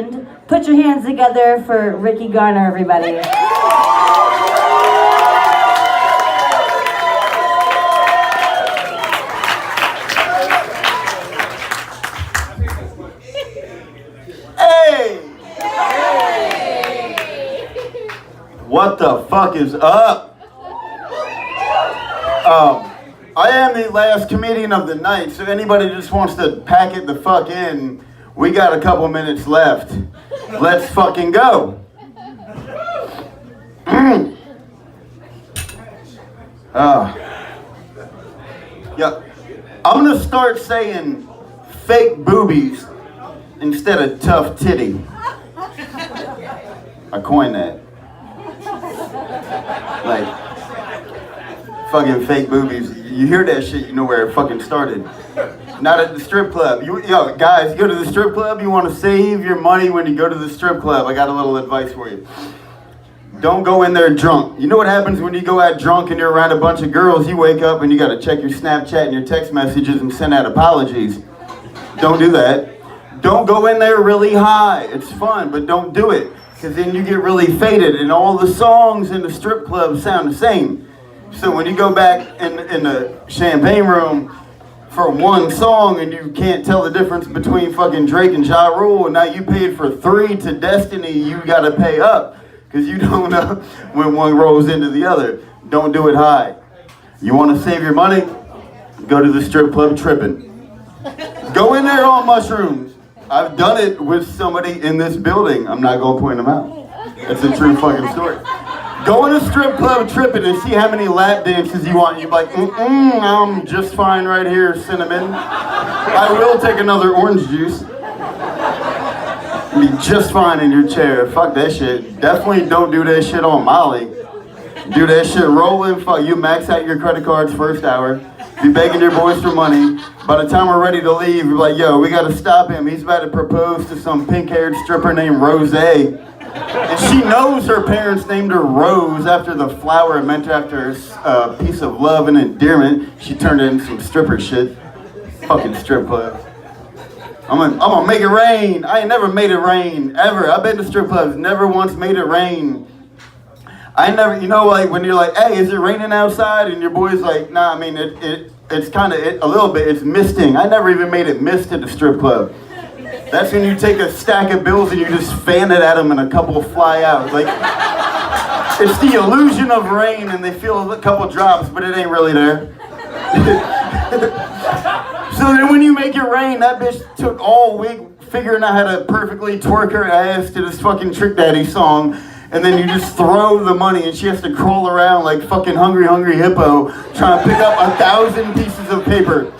legend. Put your hands together for Rickey Garner, everybody. What the fuck is up? I am the last comedian of the night, so anybody just wants to pack it the fuck in, we got a couple minutes left. Let's fucking go. Yeah, I'm gonna start saying fake boobies instead of tough titty. I coined that. Like, fucking fake boobies. You hear that shit, you know where it fucking started. Not at the strip club. Yo, guys, you go to the strip club, you want to save your money when you go to the strip club. I got a little advice for you. Don't go in there drunk. You know what happens when you go out drunk and you're around a bunch of girls? You wake up and you got to check your Snapchat and your text messages and send out apologies. Don't do that. Don't go in there really high. It's fun, but don't do it. Because then you get really faded and all the songs in the strip club sound the same. So when you go back in the champagne room for one song and you can't tell the difference between fucking Drake and Ja Rule, and now you paid for 3 to Destiny, you gotta pay up. Because you don't know when one rolls into the other. Don't do it high. You want to save your money? Go to the strip club tripping. Go in there on mushrooms. I've done it with somebody in this building. I'm not going to point them out. It's a true fucking story. Go in a strip club tripping and see how many lap dances you want. You're like, I'm just fine right here, cinnamon. I will take another orange juice. Be just fine in your chair. Fuck that shit. Definitely don't do that shit on Molly. Do that shit rolling. Fuck, you max out your credit cards first hour. Be begging your boys for money. By the time we're ready to leave, you're like, yo, we gotta stop him. He's about to propose to some pink-haired stripper named Rose. And she knows her parents named her Rose after the flower meant after a piece of love and endearment. She turned it into some stripper shit. Fucking strip club. I'm gonna make it rain. I ain't never made it rain, ever. I've been to strip clubs, never once made it rain. I never, you know, like when you're like, hey, is it raining outside? And your boy's like, nah, I mean, it's kind of, a little bit, it's misting. I never even made it mist at the strip club. That's when you take a stack of bills and you just fan it at them and a couple fly out. Like, it's the illusion of rain and they feel a couple drops, but it ain't really there. So then when you make it rain, that bitch took all week figuring out how to perfectly twerk her ass to this fucking Trick Daddy song. And then you just throw the money and she has to crawl around like fucking hungry hippo trying to pick up 1,000 pieces of paper.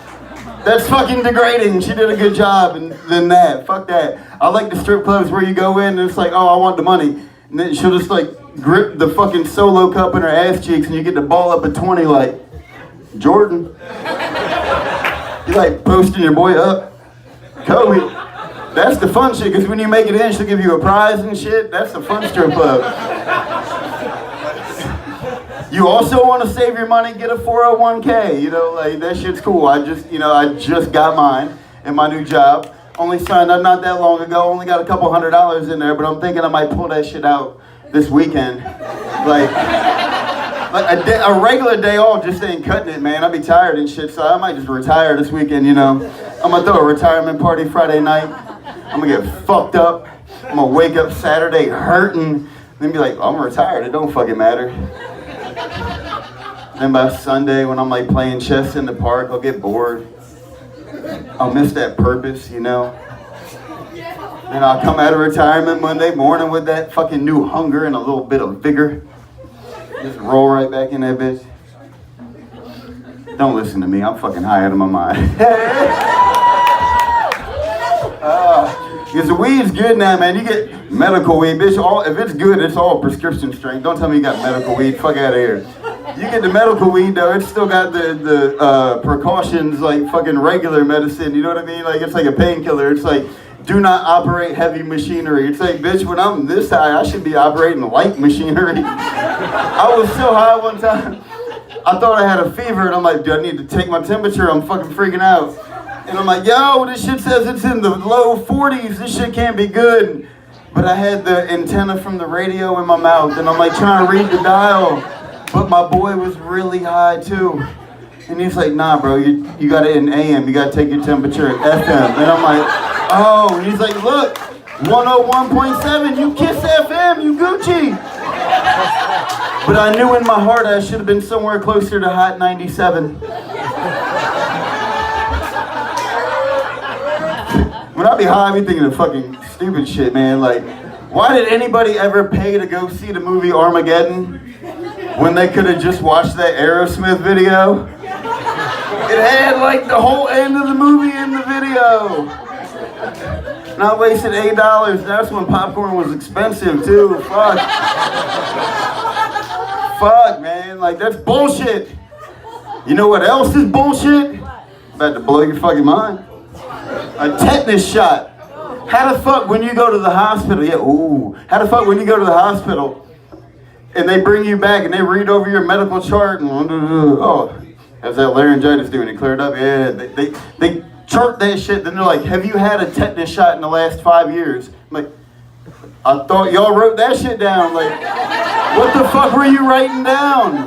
That's fucking degrading. She did a good job and then that. Fuck that. I like the strip clubs where you go in and it's like, oh, I want the money. And then she'll just like grip the fucking Solo cup in her ass cheeks and you get to ball up a 20 like, Jordan. You like posting your boy up. Kobe. That's the fun shit, because when you make it in, she'll give you a prize and shit. That's the fun strip club. You also want to save your money, get a 401k. You know, like that shit's cool. I just got mine in my new job. Only signed up not that long ago. Only got a couple $100 in there, but I'm thinking I might pull that shit out this weekend. Like a regular day off just ain't cutting it, man. I'll be tired and shit, so I might just retire this weekend, you know. I'm gonna throw a retirement party Friday night. I'm gonna get fucked up. I'm gonna wake up Saturday hurting, then be like, oh, I'm retired, it don't fucking matter. Then by Sunday, when I'm like playing chess in the park, I'll get bored. I'll miss that purpose, you know. And I'll come out of retirement Monday morning with that fucking new hunger and a little bit of vigor. Just roll right back in that bitch. Don't listen to me, I'm fucking high out of my mind. Because the weed's good now, man. You get medical weed, bitch. If it's good, it's all prescription strength. Don't tell me you got medical weed. Fuck out of here. You get the medical weed, though. It's still got the precautions like fucking regular medicine. You know what I mean? Like it's like a painkiller. It's like do not operate heavy machinery. It's like, bitch, when I'm this high, I should be operating light machinery. I was so high one time, I thought I had a fever, and I'm like, do I need to take my temperature? I'm fucking freaking out. And I'm like, yo, this shit says it's in the low 40s. This shit can't be good. but I had the antenna from the radio in my mouth, and I'm like trying to read the dial, but my boy was really high too. And he's like, nah, bro, you got it in AM, you got to take your temperature at FM. And I'm like, oh, and he's like, look, 101.7, you Kiss FM, you Gucci. But I knew in my heart I should have been somewhere closer to Hot 97. When I be high, I be thinking of fucking stupid shit, man. Like, why did anybody ever pay to go see the movie Armageddon when they could have just watched that Aerosmith video? It had like the whole end of the movie in the video. And I wasted $8. That's when popcorn was expensive too. Fuck. Fuck, man. Like, that's bullshit. You know what else is bullshit? About to blow your fucking mind. A tetanus shot. How the fuck when you go to the hospital? Yeah, ooh. How the fuck when you go to the hospital and they bring you back and they read over your medical chart and oh, how's that laryngitis doing? It cleared up? Yeah. They chart that shit. Then they're like, have you had a tetanus shot in the last 5 years? I'm like, I thought y'all wrote that shit down. Like, what the fuck were you writing down?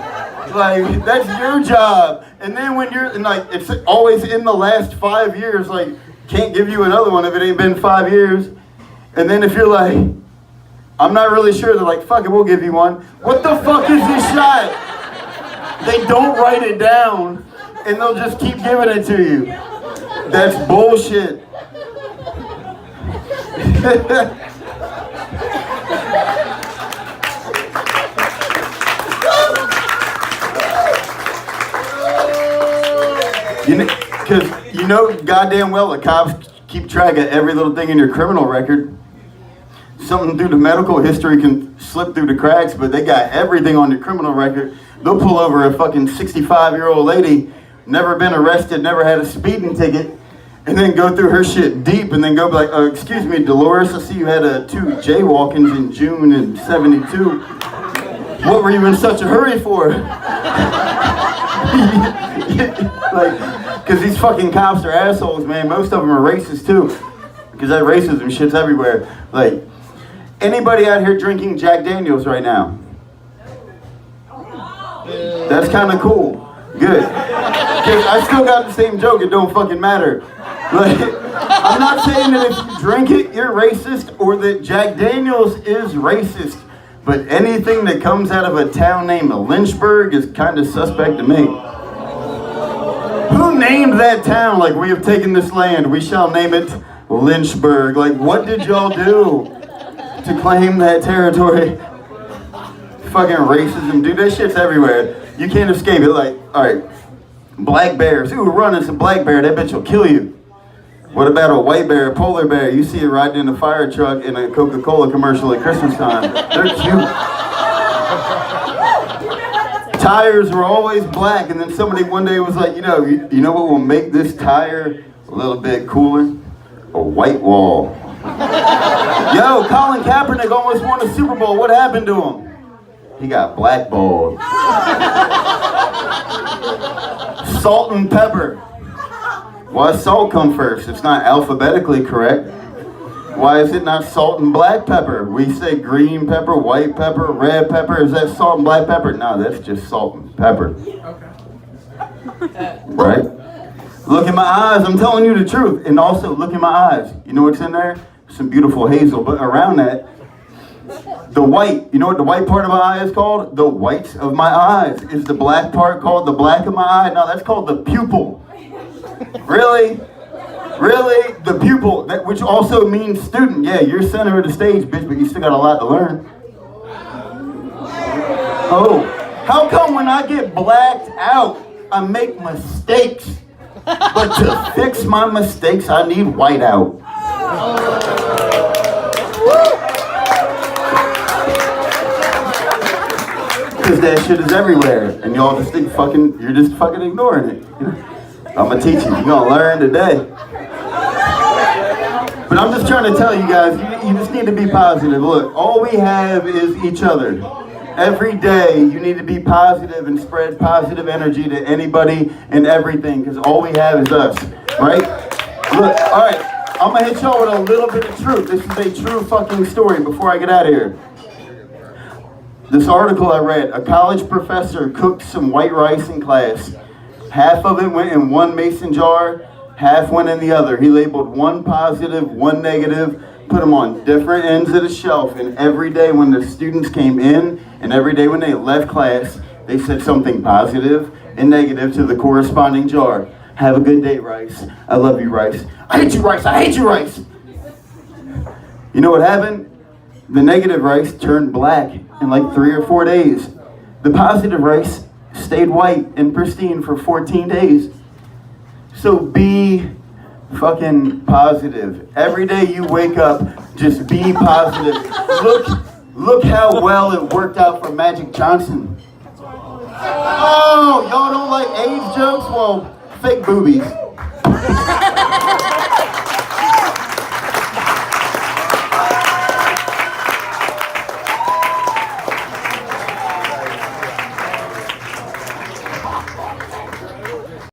Like, that's your job. And then when you're, and like, it's always in the last 5 years, like, can't give you another one if it ain't been 5 years. And then if you're like, I'm not really sure, they're like, fuck it, we'll give you one. What the fuck is this shot? They don't write it down, and they'll just keep giving it to you. That's bullshit. Because you know goddamn well the cops keep track of every little thing in your criminal record. Something through the medical history can slip through the cracks, but they got everything on your criminal record. They'll pull over a fucking 65-year-old lady, never been arrested, never had a speeding ticket, and then go through her shit deep and then go be like, excuse me, Dolores, I see you had 2 jaywalkings in June in '72. What were you in such a hurry for? Like, because these fucking cops are assholes, man. Most of them are racist too. Because that racism shit's everywhere. Like, anybody out here drinking Jack Daniels right now? That's kind of cool. Good. I still got the same joke, it don't fucking matter. Like, I'm not saying that if you drink it, you're racist, or that Jack Daniels is racist. But anything that comes out of a town named Lynchburg is kind of suspect to me. Who named that town? Like, we have taken this land, we shall name it Lynchburg. Like, what did y'all do to claim that territory? Fucking racism, dude, that shit's everywhere. You can't escape it. Like, alright, black bears. Ooh, running some black bear, that bitch will kill you. What about a white bear, a polar bear? You see it riding in a fire truck in a Coca-Cola commercial at Christmas time. They're cute. Tires were always black, and then somebody one day was like, you know what will make this tire a little bit cooler? A white wall. Yo, Colin Kaepernick almost won a Super Bowl. What happened to him? He got blackballed. Salt and pepper. Why does salt come first? It's not alphabetically correct. Why is it not salt and black pepper? We say green pepper, white pepper, red pepper. Is that salt and black pepper? No, that's just salt and pepper. Okay. Right? Look in my eyes. I'm telling you the truth. And also, look in my eyes. You know what's in there? Some beautiful hazel. But around that, the white. You know what the white part of my eye is called? The whites of my eyes. Is the black part called the black of my eye? No, that's called the pupil. Really? Really? The pupil, that, which also means student. Yeah, you're center of the stage, bitch, but you still got a lot to learn. Oh, how come when I get blacked out, I make mistakes? But to fix my mistakes, I need white out. Because that shit is everywhere, and y'all just think you're just fucking ignoring it. I'm gonna teach you. You're gonna learn today. But I'm just trying to tell you guys, you just need to be positive. Look, all we have is each other. Every day, you need to be positive and spread positive energy to anybody and everything, because all we have is us, right? Look, all right. I'm gonna hit y'all with a little bit of truth. This is a true fucking story before I get out of here. This article I read, a college professor cooked some white rice in class. Half of it went in one mason jar, half went in the other. He labeled one positive, one negative, put them on different ends of the shelf, and every day when the students came in and every day when they left class, they said something positive and negative to the corresponding jar. Have a good day, Rice. I love you, Rice. I hate you, Rice. I hate you, Rice. You know what happened? The negative rice turned black in like 3 or 4 days. The positive rice stayed white and pristine for 14 days. So be fucking positive. Every day you wake up, just be positive. Look how well it worked out for Magic Johnson. Oh, y'all don't like AIDS jokes? Well, fake boobies.